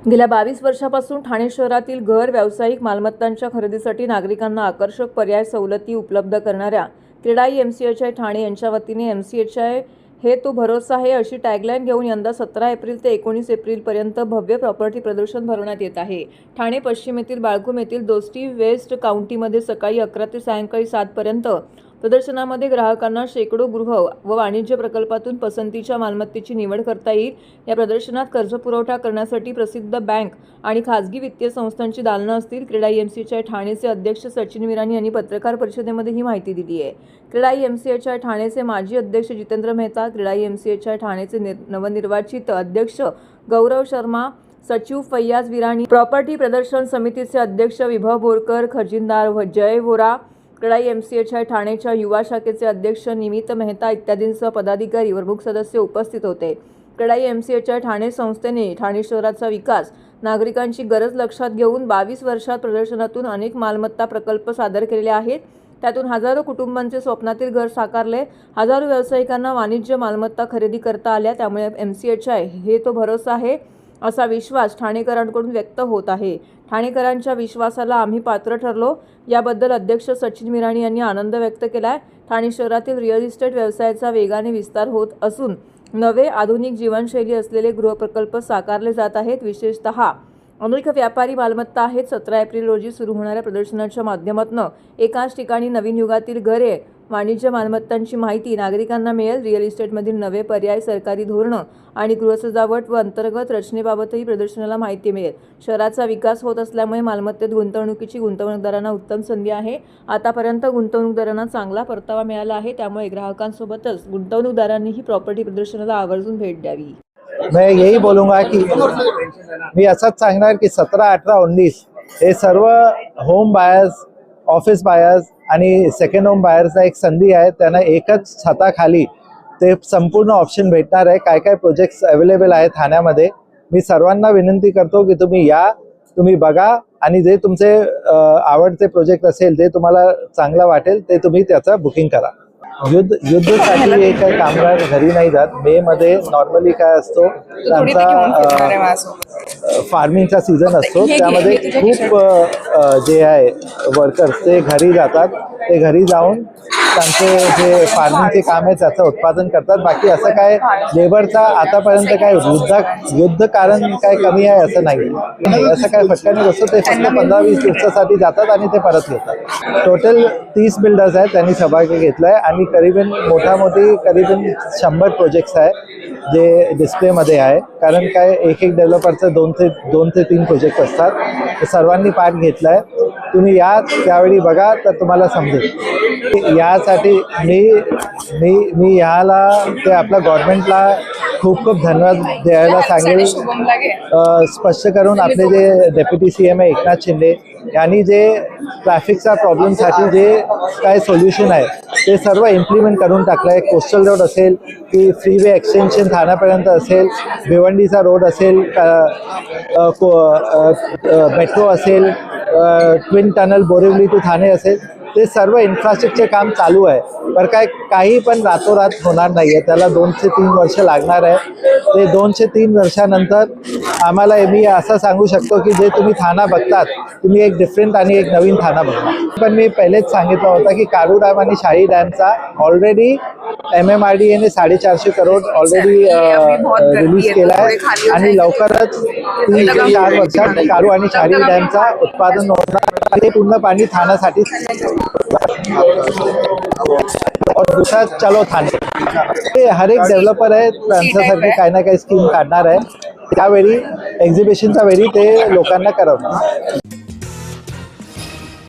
गेल्या 22 वर्षापासून ठाणे शहरातील घर व्यावसायिक मालमत्तांच्या खरेदीसाठी नागरिकांना आकर्षक पर्याय सवलती उपलब्ध करणाऱ्या क्रेडाई एमसीएचआय ठाणे यांच्या वतीने एमसीएचआय हे तो भरोसा आहे अशी टॅगलाईन घेऊन यंदा 17 एप्रिल ते 19 एप्रिलपर्यंत भव्य प्रॉपर्टी प्रदर्शन भरवण्यात येत आहे। ठाणे पश्चिम येथील बाळकूम येथील दोस्ती वेस्ट काउंटीमध्ये सकाळी 11 ते सायंकाळी 7 पर्यंत प्रदर्शनामध्ये ग्राहकांना शेकडो गृह व वाणिज्य प्रकल्पातून पसंतीच्या मालमत्तेची निवड करता येईल। या प्रदर्शनात कर्जपुरवठा करण्यासाठी प्रसिद्ध बँक आणि खासगी वित्तीय संस्थांची दालनं असतील। क्रेडाई एमसीएचआय ठाणेचे अध्यक्ष सचिन विराणी यांनी पत्रकार परिषदेमध्ये ही माहिती दिली आहे। क्रेडाई एमसीएचआय ठाणेचे माजी अध्यक्ष जितेंद्र मेहता, क्रेडाई एमसीएचआय ठाणेचे नवनिर्वाचित अध्यक्ष गौरव शर्मा, सचिव फैयाज विराणी, प्रॉपर्टी प्रदर्शन समितीचे अध्यक्ष विभव बोरकर, खजिनदार जय वोरा, क्रेडाई एमसीएचआय ठाणेच्या युवा शाखेचे अध्यक्ष निमित मेहता इत्यादींसह पदाधिकारी व प्रमुख सदस्य उपस्थित होते। क्रेडाई एमसीएचआय ठाणे संस्थेने ठाणे शहराचा विकास, नागरिकांची गरज लक्षात घेऊन 22 वर्षात प्रदर्शनातून अनेक मालमत्ता प्रकल्प सादर केलेले आहेत। त्यातून हजारो कुटुंबांचे स्वप्नातील घर साकारले, हजारो व्यावसायिकांना वाणिज्य मालमत्ता खरेदी करता आल्या। त्यामुळे एमसीएचआय हे तो भरोसा आहे असा विश्वास ठाणेकरांकडून व्यक्त होत आहे। ठाणेकरांच्या विश्वासाला आम्ही पात्र ठरलो, याबद्दल अध्यक्ष सचिन विराणी यांनी आनंद व्यक्त केलाय। ठाणे शहरातील रिअल इस्टेट व्यवसायाचा वेगाने विस्तार होत असून नवे आधुनिक जीवनशैली असलेले गृहप्रकल्प साकारले जात आहेत। विशेषतः अनेक व्यापारी मालमत्ता आहेत। 17 एप्रिल रोजी सुरू होणाऱ्या प्रदर्शनाच्या माध्यमातून एकाच ठिकाणी नवीन युगातील घरे, वाणिज्य मालमत्तांची माहिती नागरिकांना मिळेल। रिअल इस्टेटमधील नवे पर्याय, सरकारी धोरणं आणि गृहसजावट व अंतर्गत रचनेबाबतही प्रदर्शनाला माहिती मिळेल। शहराचा विकास होत असल्यामुळे मालमत्तेत गुंतवणुकीची गुंतवणूकदारांना उत्तम संधी आहे। आतापर्यंत गुंतवणूकदारांना चांगला परतावा मिळाला आहे, त्यामुळे ग्राहकांसोबतच गुंतवणूकदारांनीही प्रॉपर्टी प्रदर्शनाला आवर्जून भेट द्यावी। मैं यही बोलूँगा कि मी असंच सांगणार की 17, 18, 19 हे सर्व होम बायर्स, ऑफिस बायर्स आणि सेकंड होम बायर्सला एक संधी आहे। त्यांना एकच छताखाली ते संपूर्ण ऑप्शन भेटणार आहे। काय काय प्रोजेक्ट्स अवेलेबल आहेत ठाण्यामध्ये। मी सर्वांना विनंती करतो की तुम्ही या, तुम्ही बघा आणि जे तुमचे आवडते प्रोजेक्ट असेल, जे तुम्हाला चांगला वाटेल ते तुम्ही त्याचा बुकिंग करा। युद्धसाठी हे काही कामगार घरी नाही जात। मे मध्ये नॉर्मली काय असतो, त्यांचा फार्मिंगचा सीझन असतो, त्यामध्ये खूप जे आहे वर्कर्स ते घरी जातात। ते घरी जाऊन त्यांचे जे फार्मिंगचे काम आहे त्याचं उत्पादन करतात। बाकी असं काय लेबरचा आतापर्यंत काय युद्ध कारण काय कमी आहे असं नाही। असं काय फटकाने बसतो, ते फक्त 15-20 दिवसासाठी जातात आणि ते परत येतात। टोटल 30 बिल्डर्स आहेत त्यांनी सहभाग घेतलाय आणि करीबन मोठी करीबन 100 प्रोजेक्ट्स आहे जे डिस्प्लेमध्ये आहे। कारण काय एक डेव्हलपरचं 2 ते 3 प्रोजेक्ट असतात। ते सर्वांनी पार्ट घेतलाय। तुम्ही या, त्यावेळी बघा तर तुम्हाला समजेल। यासाठी मी याला ते आपल्या गव्हर्नमेंटला खूप धन्यवाद द्यायला सांगेल। स्पष्ट करून आपले जे डेप्युटी सीएम आहे एकनाथ शिंदे यांनी जे ट्रॅफिकचा प्रॉब्लेमसाठी जे काय सोल्युशन आहे ते सर्व इम्प्लिमेंट करून टाकलं आहे। कोस्टल रोड असेल की फ्रीवे एक्सटेन्शन ठाण्यापर्यंत असेल, भिवंडीचा रोड असेल, मेट्रो असेल, twin tunnel Borivali to Thane असेल, ते सर्व इन्फ्रास्ट्रक्चर काम चालू आहे। पर काही पण रातोरात होणार नाही आहे, त्याला 2 ते 3 वर्ष लागणार आहे। ते 2 ते 3 वर्षानंतर आम्हाला मी असं सांगू शकतो की जे तुम्ही ठाणा बघतात, तुम्ही एक डिफरंट आणि एक नवीन ठाणा बघता। पण मी पहिलेच सांगितलं होतं की कारू डॅम आणि शाही डॅमचा already MMRDA 450 crore already release केला आहे आणि लवकरच 3 ते 4 वर्षात कारू आणि शाही डॅमचा उत्पादन होणार। ते पूर्ण पाणी ठाण्यासाठी और दूसरा चलो ठाणे, ते हर एक डेव्हलपर आहे त्यांच्यासाठी काही ना काही स्कीम काढणार आहे। त्यावेळी एक्झिबिशनच्या वेळी ते लोकांना करवणार।